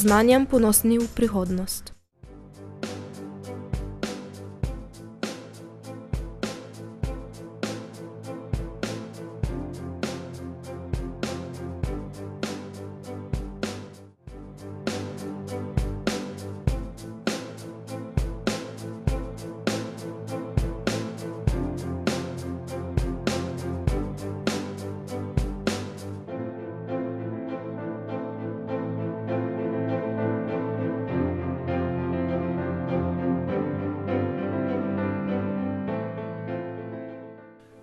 znanjem ponosni v prihodnost.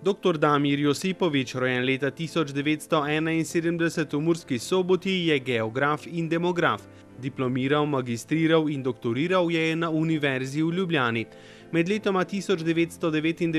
Dr. Damir Josipović, rojen leta 1971 v Murski Soboti, je geograf in demograf. Diplomiral, magistriral in doktoriral je na Univerzi v Ljubljani. Med letoma 1999 in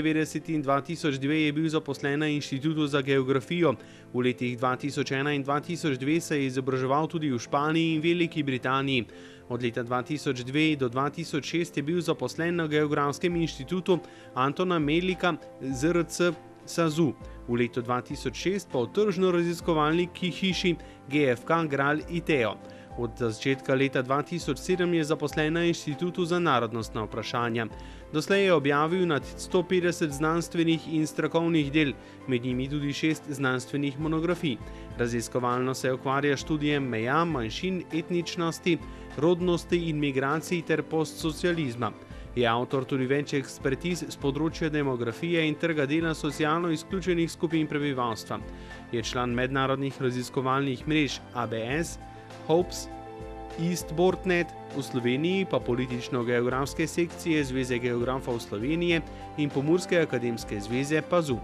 2002 je bil zaposlen na Inštitutu za geografijo. V letih 2001 in 2002 se je izobraževal tudi v Španiji in Veliki Britaniji. Od leta 2002 do 2006 je bil zaposlen na Geografskem inštitutu Antona Melika ZRC SAZU. V letu 2006 pa v tržno-raziskovalni hiši GFK Gral ITEO. Od začetka leta 2007 je zaposlen na Inštitutu za narodnostna vprašanja. Doslej je objavil nad 150 znanstvenih in strokovnih del, med njimi tudi 6 znanstvenih monografij. Raziskovalno se ukvarja s študijem meja, manjšin, etničnosti, rodnosti in migracij ter postsocializma. Je avtor tudi več ekspertiz z področja demografije in trga dela socialno izključenih skupin prebivalstva. Je član mednarodnih raziskovalnih mrež ABS, HOPES, EastBoardNet, v Sloveniji pa politično-geografske sekcije Zveze geografov Slovenije in Pomurske akademske zveze PAZU.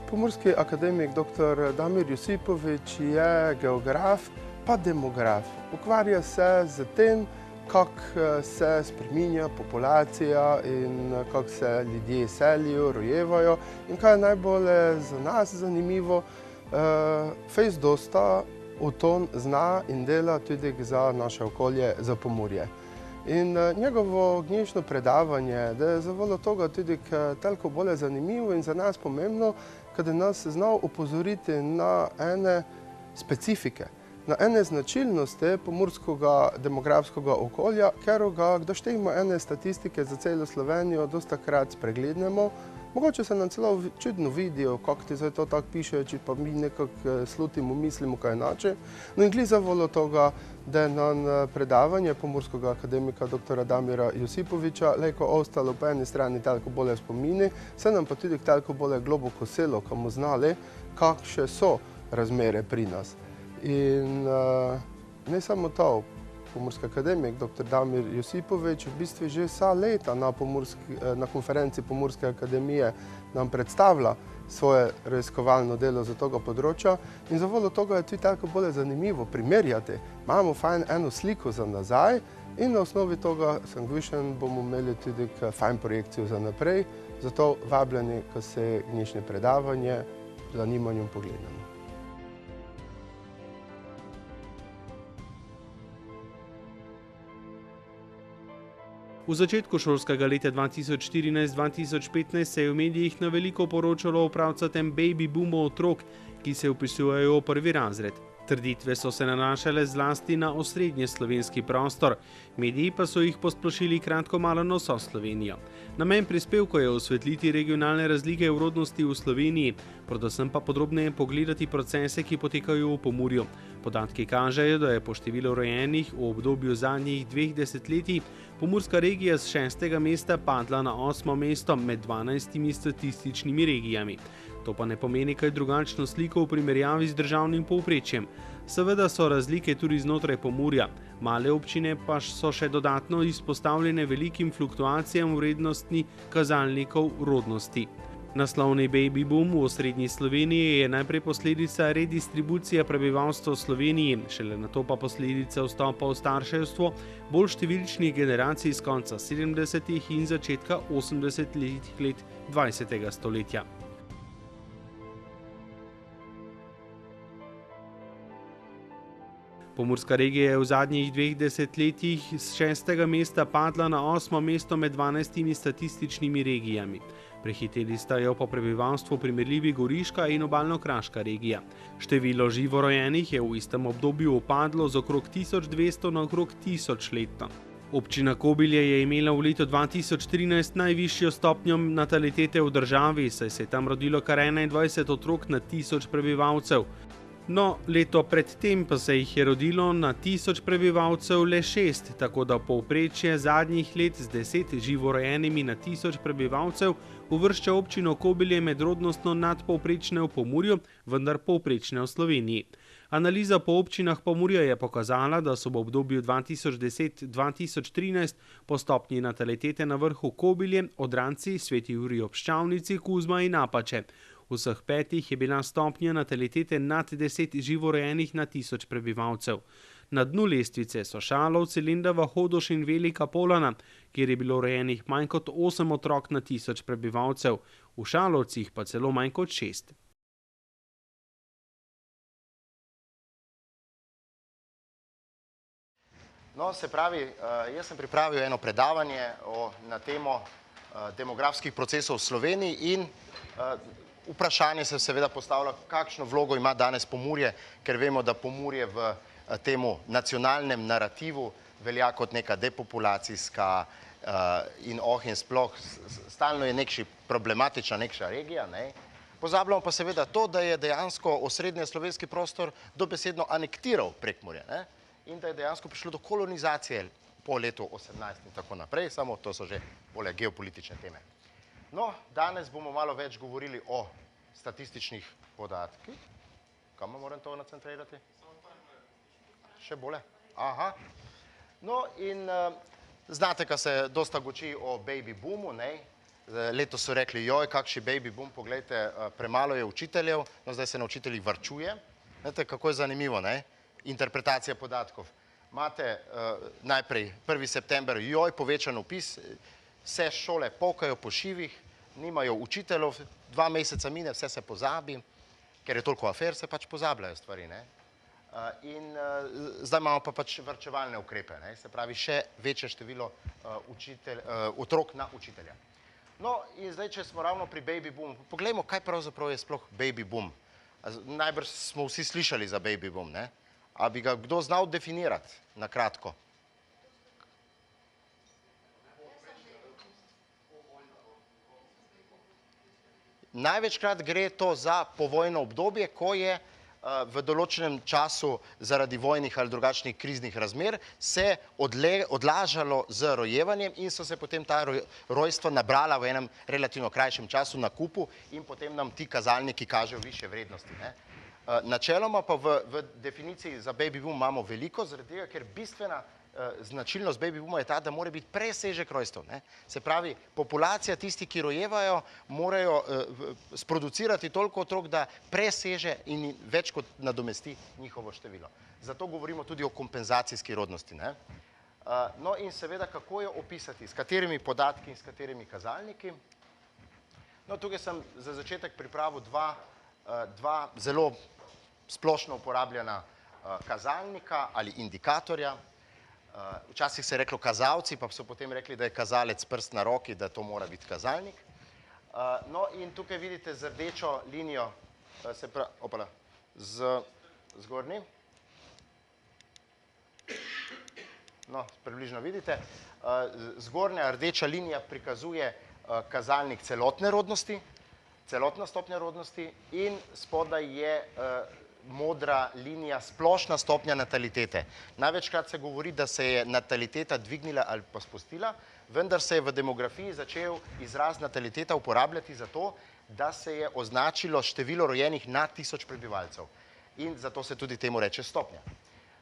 Pomurski akademik dr. Damir Josipović je geograf pa demograf. Ukvarja se z tem, kako se spreminja populacija in kako se ljudje selijo, rojevajo in kaj je najbolj za nas zanimivo, fejst dosta v to zna in dela tudi za naše okolje, za Pomurje. In njegovo gnjišno predavanje, da je zavoljo toga tudi toliko bolj zanimivo in za nas pomembno, kada nas znal upozoriti na ene specifike, na ene značilnosti pomurskega demografskega okolja, ker ga, kdo štejimo ene statistike za celo Slovenijo, dosta krat spreglednemo. Mogoče se nam celo čudno vidijo, kako ti zdaj to tako piše, če pa mi nekako slutimo, mislimo kaj inače. No in glih zavoljo toga, da je nam predavanje pomurskega akademika dr. Damira Josipovića lejko ostalo po eni strani toliko bolje spomini, se nam pa tudi toliko bolje globoko selo, ko bomo znali, kakšne so razmere pri nas. In ne samo to, pomurski akademik dr. Damir Josipović v bistvu že vsa leta na konferenci Pomurske akademije nam predstavlja svoje raziskovalno delo za toga področja in zavoljo toga je tudi toliko bolj zanimivo primerjati. Imamo fajn eno sliko za nazaj in na osnovi toga sem gvišen, bomo imeli tudi fajn projekcijo za naprej, zato vabljeni, ko se gnjišne predavanje z zanimanjem pogledamo. V začetku šolskega leta 2014-2015 se je v medijih na veliko poročalo o pravcatem baby boomu otrok, ki se vpisujejo v prvi razred. Trditve so se nanašale zlasti na osrednje slovenski prostor, mediji pa so jih posplošili kratko malo na vso Slovenijo. Namen prispevka je osvetliti regionalne razlike v rodnosti v Sloveniji, predvsem pa podrobneje pogledati procese, ki potekajo v Pomurju. Podatki kažejo, da je po številu rojenih v obdobju zadnjih 2 desetletij pomurska regija s 6. mesta padla na 8. mesto med 12 statističnimi regijami. To pa ne pomeni kaj drugačno sliko v primerjavi z državnim povprečjem. Seveda so razlike tudi znotraj Pomurja, male občine pa so še dodatno izpostavljene velikim fluktuacijam vrednosti kazalnikov rodnosti. Naslovni baby boom v osrednji Sloveniji je najprej posledica redistribucije prebivalstva v Sloveniji, šele nato pa posledica vstopa v starševstvo bolj številčnih generacij z konca 70. in začetka 80. let 20. stoletja. Pomurska regija je v zadnjih 2 desetletjih s 6. mesta padla na 8. mesto med 12 statističnimi regijami. Prehiteli sta jo po prebivalstvu primerljivi Goriška in Obalno-kraška regija. Število živorojenih je v istem obdobju upadlo z okrog 1200 na okrog 1000 letno. Občina Kobilje je imela v letu 2013 najvišjo stopnjo natalitete v državi, saj se je tam rodilo kar 21 otrok na 1000 prebivalcev. No, leto predtem pa se jih je rodilo na 1000 prebivalcev le 6, tako da povprečje zadnjih let z 10 živorojenimi na 1000 prebivalcev uvršča občino Kobilje med rodnostno nadpovprečne v Pomurju, vendar povprečne v Sloveniji. Analiza po občinah Pomurja je pokazala, da so v obdobju 2010-2013 po stopnji natalitete na vrhu Kobilje, Odranci, Sveti Jurij ob Ščavnici, Kuzma in Apače. V vseh 5 je bila stopnja natalitete nad 10 živorojenih na 1000 prebivalcev. Na dnu lestvice so Šalovci, Lendava, Hodoš in Velika Polana, kjer je bilo rojenih manj kot 8 otrok na 1000 prebivalcev, v Šalovcih pa celo manj kot 6. No, se pravi, jaz sem pripravil eno predavanje na temo demografskih procesov v Sloveniji in vprašanje se seveda postavlja, kakšno vlogo ima danes Pomurje, ker vemo, da Pomurje v temu nacionalnem narativu velja kot neka depopulacijska in sploh stalno je nekši problematična nekša regija. Pozabljamo pa seveda to, da je dejansko osrednje slovenski prostor dobesedno anektiral Prekmurje in da je dejansko prišlo do kolonizacije po letu 18 in tako naprej, samo to so že bolj geopolitične teme. No, danes bomo malo več govorili o statističnih podatkih. Kam moram to nacentrirati? Še bolje? Aha. No in znate, kaj se dosta goči o baby boomu, letos so rekli, joj, kakšen baby boom, poglejte, premalo je učiteljev, no zdaj se na učiteljih varčuje. Znate, kako je zanimivo, interpretacija podatkov. Imate najprej 1. september, joj, povečan vpis, vse šole pokajo po šivih, nimajo učiteljev, 2 meseca mine, vse se pozabi, ker je toliko afer, se pač pozabljajo stvari. In zdaj imamo pa pač varčevalne ukrepe, se pravi še večje število otrok na učitelja. No in zdaj, če smo ravno pri baby boomu, poglejmo, kaj pravzaprav je sploh baby boom. Najbrž smo vsi slišali za baby boom, a bi ga kdo znal definirati na kratko? Največkrat gre to za povojno obdobje, ko je v določenem času zaradi vojnih ali drugačnih kriznih razmer se odlažalo z rojevanjem in so se potem ta rojstva nabrala v enem relativno krajšem času na kupu in potem nam ti kazalniki kažejo višje vrednosti. Načeloma pa v definiciji za baby boom imamo veliko, zaradi tega, ker bistvena značilnost baby booma je ta, da mora biti presežek rojstev. Se pravi, populacija tisti, ki rojevajo, morajo sproducirati toliko otrok, da preseže in več kot nadomesti njihovo število. Zato govorimo tudi o kompenzacijski rodnosti. No in seveda, kako jo opisati, s katerimi podatki in s katerimi kazalniki. No, tukaj sem za začetek pripravil dva zelo splošno uporabljena kazalnika ali indikatorja. Včasih se je reklo kazalci, pa so potem rekli, da je kazalec prst na roki, da to mora biti kazalnik. No in tukaj vidite z rdečo linijo, z zgornji. No, približno vidite. Zgornja rdeča linija prikazuje kazalnik celotne rodnosti, celotna stopnja rodnosti in spodaj je modra linija splošna stopnja natalitete. Največkrat se govori, da se je nataliteta dvignila ali pa spustila, vendar se je v demografiji začel izraz nataliteta uporabljati zato, da se je označilo število rojenih na 1000 prebivalcev. In zato se tudi temu reče stopnja.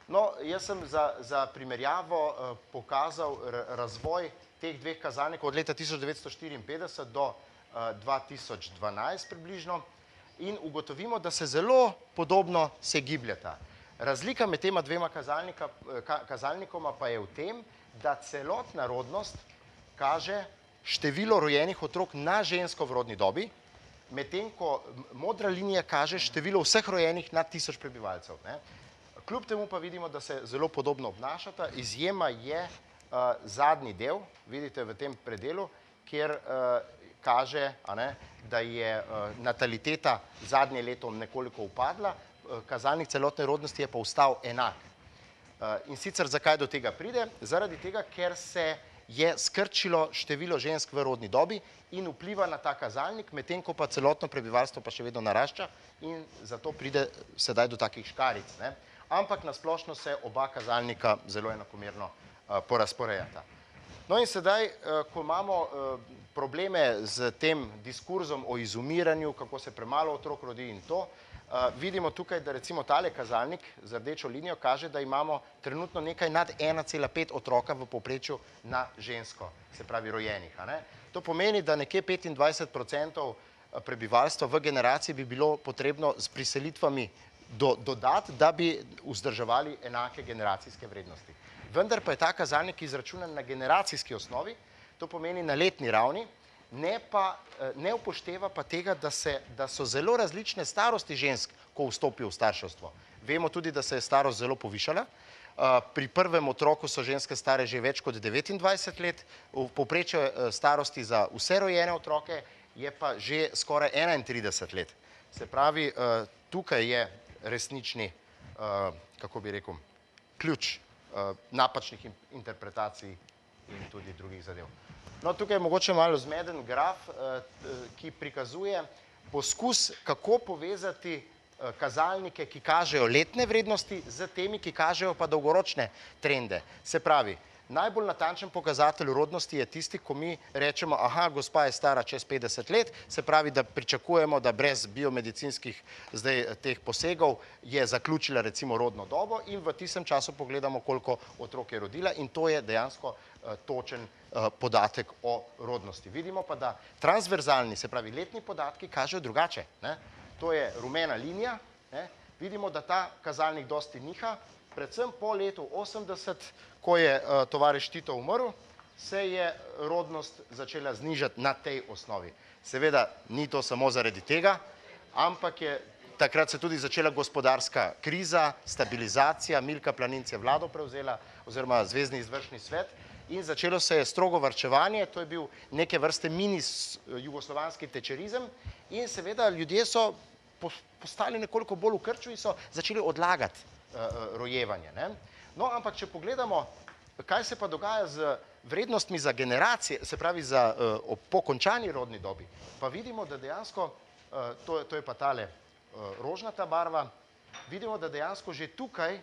No, jaz sem za primerjavo pokazal razvoj teh dveh kazalnikov od leta 1954 do 2012 približno. In ugotovimo, da se zelo podobno se gibljata. Razlika med tema dvema kazalnikoma pa je v tem, da celotna rodnost kaže število rojenih otrok na žensko v rodni dobi, medtem ko modra linija kaže število vseh rojenih na 1000 prebivalcev. Kljub temu pa vidimo, da se zelo podobno obnašata. Izjema je zadnji del, vidite v tem predelu, kjer kaže, da je nataliteta zadnje leto nekoliko upadla, kazalnik celotne rodnosti je pa ostal enak. In sicer zakaj do tega pride? Zaradi tega, ker se je skrčilo število žensk v rodni dobi in vpliva na ta kazalnik, medtem ko pa celotno prebivalstvo pa še vedno narašča in zato pride sedaj do takih škaric. Ampak na splošno se oba kazalnika zelo enakomerno porazporejata. No in sedaj, ko imamo probleme z tem diskurzom o izumiranju, kako se premalo otrok rodi in to, vidimo tukaj, da recimo tale kazalnik z rdečo linijo kaže, da imamo trenutno nekaj nad 1,5 otroka v povprečju na žensko, se pravi rojenih. To pomeni, da nekje 25% prebivalstva v generaciji bi bilo potrebno s priselitvami dodati, da bi vzdrževali enake generacijske vrednosti. Vendar pa je ta kazalnik izračunan na generacijski osnovi, to pomeni na letni ravni, ne upošteva pa tega, da so zelo različne starosti žensk, ko vstopijo v starševstvo. Vemo tudi, da se je starost zelo povišala. Pri prvem otroku so ženske stare že več kot 29 let, v povprečju starosti za vse rojene otroke je pa že skoraj 31 let. Se pravi, tukaj je resnični, kako bi rekel, ključ napačnih interpretacij in tudi drugih zadev. No, tukaj je mogoče malo zmeden graf, ki prikazuje poskus, kako povezati kazalnike, ki kažejo letne vrednosti, z temi, ki kažejo pa dolgoročne trende. Se pravi, najbolj natančen pokazatelj rodnosti je tisti, ko mi rečemo, aha, gospa je stara čez 50 let, se pravi, da pričakujemo, da brez biomedicinskih zdaj teh posegov je zaključila recimo rodno dobo in v tistem času pogledamo, koliko otrok je rodila in to je dejansko točen podatek o rodnosti. Vidimo pa, da transverzalni, se pravi letni podatki, kažejo drugače. To je rumena linija, vidimo, da ta kazalnik dosti niha, predvsem po letu 80, ko je tovariš Tito umrl, se je rodnost začela znižati na tej osnovi. Seveda ni to samo zaradi tega, ampak je takrat se tudi začela gospodarska kriza, stabilizacija, Milka Planinc je vlado prevzela oziroma Zvezni izvršni svet in začelo se je strogo varčevanje, to je bil neke vrste mini jugoslovanski tečerizem in seveda ljudje so postali nekoliko bolj v krču in so začeli odlagati rojevanje. No, ampak če pogledamo, kaj se pa dogaja z vrednostmi za generacije, se pravi po končani rodni dobi, pa vidimo, da dejansko, to je pa tale rožnata barva, vidimo, da dejansko že tukaj,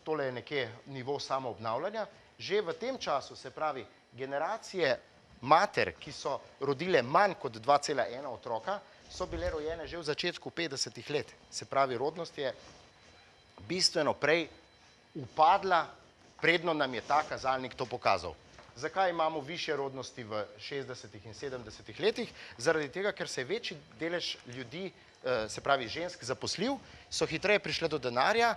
tole je nekje nivo samoobnavljanja, že v tem času, se pravi, generacije mater, ki so rodile manj kot 2,1 otroka, so bile rojene že v začetku 50 let. Se pravi, rodnost je bistveno prej upadla, predno nam je ta kazalnik to pokazal. Zakaj imamo višje rodnosti v 60 in 70 letih? Zaradi tega, ker se je večji delež ljudi, se pravi žensk, zaposlil, so hitreje prišle do denarja,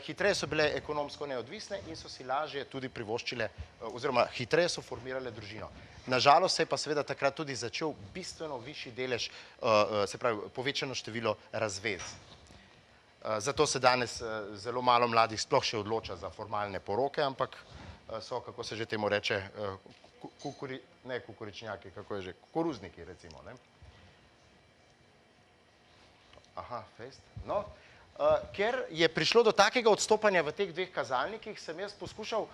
hitreje so bile ekonomsko neodvisne in so si lažje tudi privoščile, oziroma hitreje so formirale družino. Nažalost se je pa seveda takrat tudi začel bistveno višji delež, se pravi povečano število razvez. Zato se danes zelo malo mladih sploh še odloča za formalne poroke, ampak so, kako se že temu reče, ne kukuričnjaki, kako je že, koruzniki recimo. Aha, fest. No, ker je prišlo do takega odstopanja v teh dveh kazalnikih, sem jaz poskušal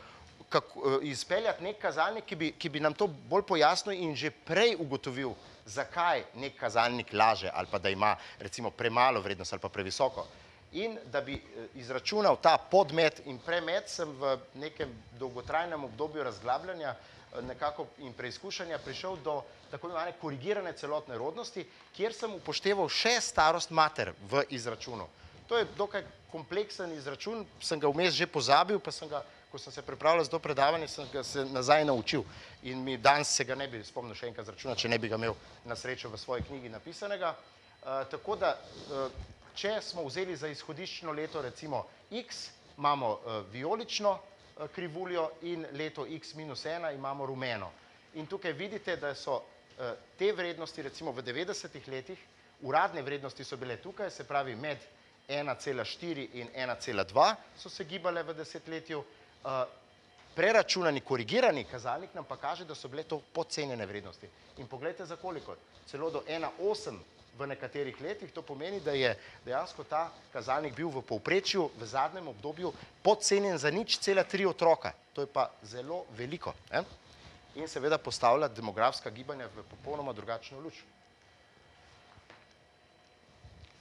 izpeljati nek kazalnik, ki bi nam to bolj pojasnil in že prej ugotovil, zakaj nek kazalnik laže ali pa da ima recimo premalo vrednost ali pa previsoko. In da bi izračunal ta podmet in premet, sem v nekem dolgotrajnem obdobju razglabljanja nekako in preizkušanja prišel do tako imenovane korigirane celotne rodnosti, kjer sem upošteval še starost mater v izračunu. To je dokaj kompleksen izračun, sem ga vmes že pozabil, pa sem ga, ko sem se pripravljal za to predavanje, sem ga se nazaj naučil. In mi danes se ga ne bi spomnil še enkrat izračunati, če ne bi ga imel na srečo v svoji knjigi napisanega. Tako da, če smo vzeli za izhodiščno leto recimo X, imamo vijolično krivuljo in leto X-1 imamo rumeno. In tukaj vidite, da so te vrednosti recimo v 90 letih, uradne vrednosti so bile tukaj, se pravi med 1,4 in 1,2 so se gibale v desetletju. Preračunani, korigirani kazalnik nam pa kaže, da so bile to podcenjene vrednosti. In poglejte za koliko, celo do 1,8 v nekaterih letih, to pomeni, da je dejansko ta kazalnik bil v povprečju v zadnjem obdobju podcenjen za 0,3 otroka. To je pa zelo veliko. In seveda postavlja demografska gibanja v popolnoma drugačno luč.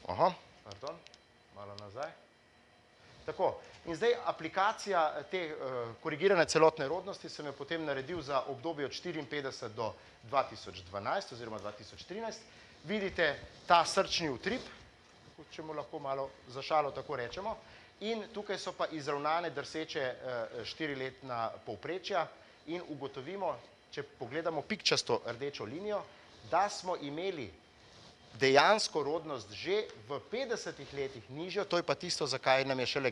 Aha, pardon, malo nazaj. Tako, in zdaj aplikacija te korigirane celotne rodnosti sem jo potem naredil za obdobje od 54 do 2012 oziroma 2013. Vidite ta srčni utrip, če mu lahko malo za šalo tako rečemo, in tukaj so pa izravnane drseče 4-letna povprečja in ugotovimo, če pogledamo pikčasto rdečo linijo, da smo imeli dejansko rodnost že v 50 letih nižjo, to je pa tisto, zakaj nam je šele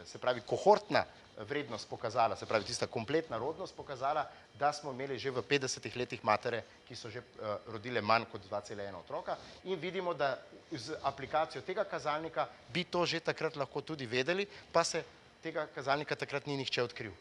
se pravi kohortna vrednost pokazala, se pravi tista kompletna rodnost pokazala, da smo imeli že v 50 letih matere, ki so že rodile manj kot 2,1 otroka in vidimo, da z aplikacijo tega kazalnika bi to že takrat lahko tudi vedeli, pa se tega kazalnika takrat ni nihče odkril.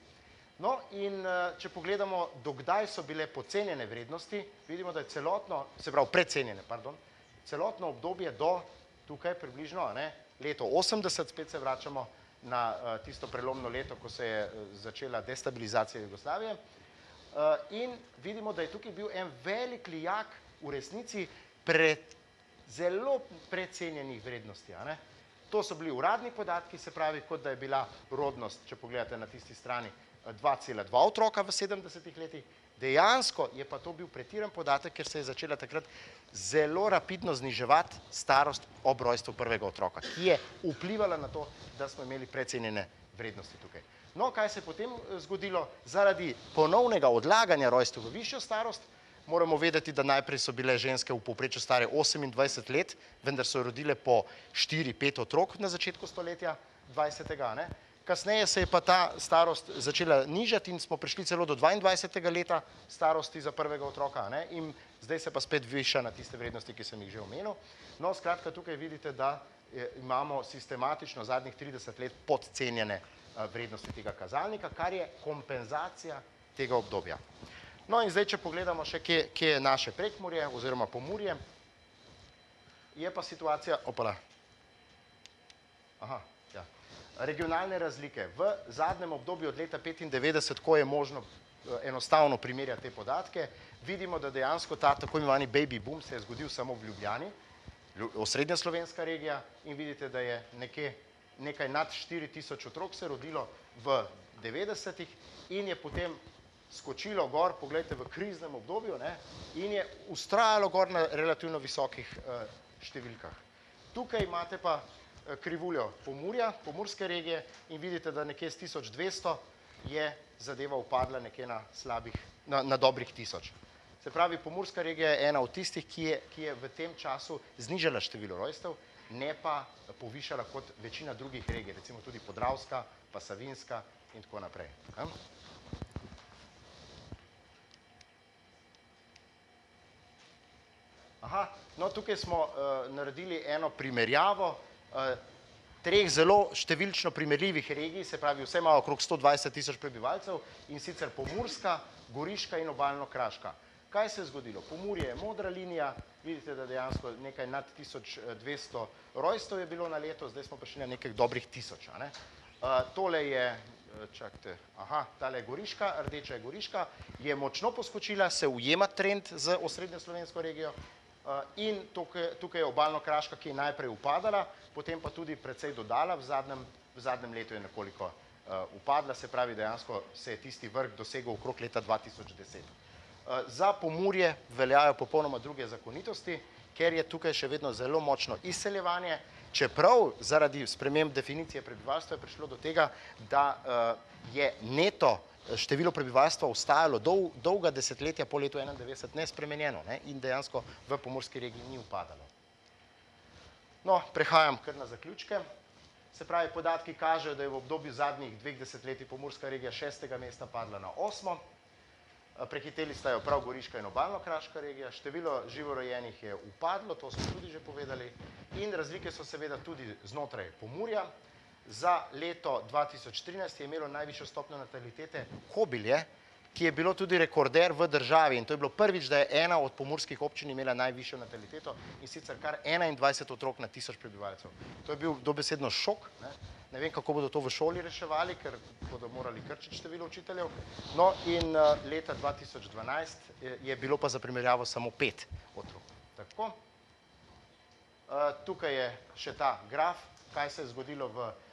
No in če pogledamo, dokdaj so bile podcenjene vrednosti, vidimo, da je celotno, se pravi precenjene, pardon, celotno obdobje do tukaj približno, leto 80, spet se vračamo na tisto prelomno leto, ko se je začela destabilizacija Jugoslavije in vidimo, da je tukaj bil en velik lijak v resnici zelo precenjenih vrednosti. To so bili uradni podatki, se pravi, kot da je bila rodnost, če pogledate na tisti strani, 2,2 otroka v 70 letih. Dejansko je pa to bil pretiran podatek, ker se je začela takrat zelo rapidno zniževati starost ob rojstvu prvega otroka, ki je vplivala na to, da smo imeli precenjene vrednosti tukaj. No, kaj se je potem zgodilo? Zaradi ponovnega odlaganja rojstev v višjo starost, moramo vedeti, da najprej so bile ženske v povprečju stare 28 let, vendar so rodile po 4-5 otrok na začetku stoletja 20. Kasneje se je pa ta starost začela nižati in smo prišli celo do 22. leta starosti za prvega otroka in zdaj se pa spet viša na tiste vrednosti, ki sem jih že omenil. No, skratka, tukaj vidite, da imamo sistematično zadnjih 30 let podcenjene vrednosti tega kazalnika, kar je kompenzacija tega obdobja. No in zdaj, če pogledamo še, kje je naše Prekmurje oziroma Pomurje, je pa situacija, regionalne razlike. V zadnjem obdobju od leta 1995, ko je možno enostavno primerjati te podatke, vidimo, da dejansko ta tako imenovani baby boom se je zgodil samo v Ljubljani, osrednja slovenska regija, in vidite, da je nekaj nad 4000 otrok se rodilo v 90-ih in je potem skočilo gor, pogledajte, v kriznem obdobju in je vztrajalo gor na relativno visokih številkah. Tukaj imate pa krivuljo Pomurja, pomurske regije in vidite, da nekje s 1200 je zadeva upadla nekje na dobrih 1000. Se pravi, pomurska regija je ena od tistih, ki je v tem času znižala število rojstev, ne pa povišala kot večina drugih regij, recimo tudi Podravska, pa Savinjska in tako naprej. No, tukaj smo naredili eno primerjavo treh zelo številčno primerljivih regij, se pravi, vse ima okrog 120 000 prebivalcev in sicer Pomurska, Goriška in Obalno-kraška. Kaj se je zgodilo? Pomurje je modra linija, vidite, da dejansko nekaj nad 1200 rojstev je bilo na leto, zdaj smo prišli na nekaj dobrih 1000. Tole je, čakajte, tale je Goriška, rdeča je Goriška, je močno poskočila, se ujema trend z osrednjo slovensko regijo in tukaj je Obalno-kraška, ki je najprej upadala, potem pa tudi precej dodala, v zadnjem letu je nekoliko upadla, se pravi, dejansko se je tisti vrh dosegel okrog leta 2010. Za Pomurje veljajo popolnoma druge zakonitosti, ker je tukaj še vedno zelo močno izseljevanje, čeprav zaradi sprememb definicije prebivalstva je prišlo do tega, da je neto število prebivalstva ostajalo dolga desetletja po letu 1991 nespremenjeno in dejansko v pomurski regiji ni upadalo. No, prehajam kar na zaključke. Se pravi, podatki kažejo, da je v obdobju zadnjih 2 desetletij pomurska regija 6. mesta padla na 8. prehiteli sta jo prav Goriška in Obalno-kraška regija, število živorojenih je upadlo, to smo tudi že povedali, in razlike so seveda tudi znotraj Pomurja. Za leto 2013 je imelo najvišjo stopnjo natalitete Kobilje, ki je bilo tudi rekorder v državi, in to je bilo prvič, da je ena od pomurskih občin imela najvišjo nataliteto, in sicer kar 21 otrok na 1000 prebivalcev. To je bil dobesedno šok, ne vem, kako bodo to v šoli reševali, ker bodo morali krčiti število učiteljev. No in leta 2012 je bilo pa za primerjavo samo 5 otrok. Tako. Tukaj je še ta graf, kaj se je zgodilo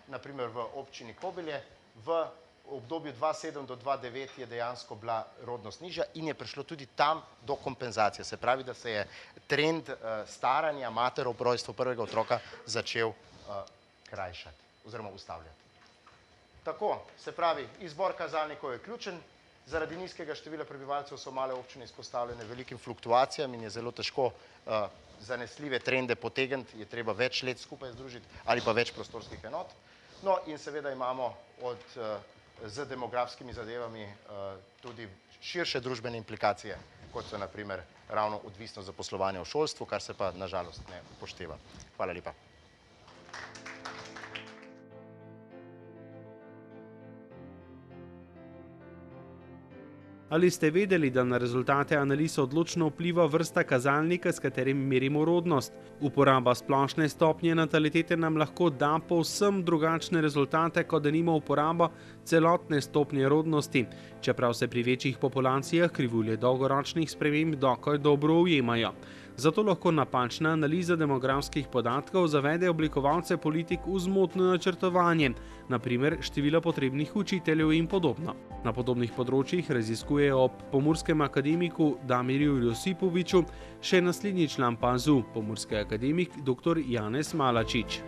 naprimer v občini Kobilje. V obdobju 2007 do 2009 je dejansko bila rodnost nižja in je prišlo tudi tam do kompenzacije. Se pravi, da se je trend staranja mater ob rojstvu prvega otroka začel krajšati oziroma ustavljati. Tako, se pravi, izbor kazalnikov je ključen. Zaradi nizkega števila prebivalcev so male občine izpostavljene velikim fluktuacijam in je zelo težko zanesljive trende potegniti, je treba več let skupaj združiti ali pa več prostorskih enot. No in seveda imamo z demografskimi zadevami tudi širše družbene implikacije, kot so naprimer ravno odvisnost zaposlovanja v šolstvu, kar se pa nažalost ne upošteva. Hvala lepa. Ali ste vedeli, da na rezultate analiz odločno vpliva vrsta kazalnika, s katerim merimo rodnost? Uporaba splošne stopnje natalitete nam lahko da povsem drugačne rezultate, kot denimo uporaba celotne stopnje rodnosti, čeprav se pri večjih populacijah krivulje dolgoročnih sprememb dokaj dobro ujemajo. Zato lahko napačna analiza demografskih podatkov zavede oblikovalce politik v zmotno načrtovanje, naprimer števila potrebnih učiteljev in podobno. Na podobnih področjih raziskujejo ob pomurskem akademiku Damirju Josipoviču še naslednji član PAZU, pomurski akademik dr. Janez Malačič.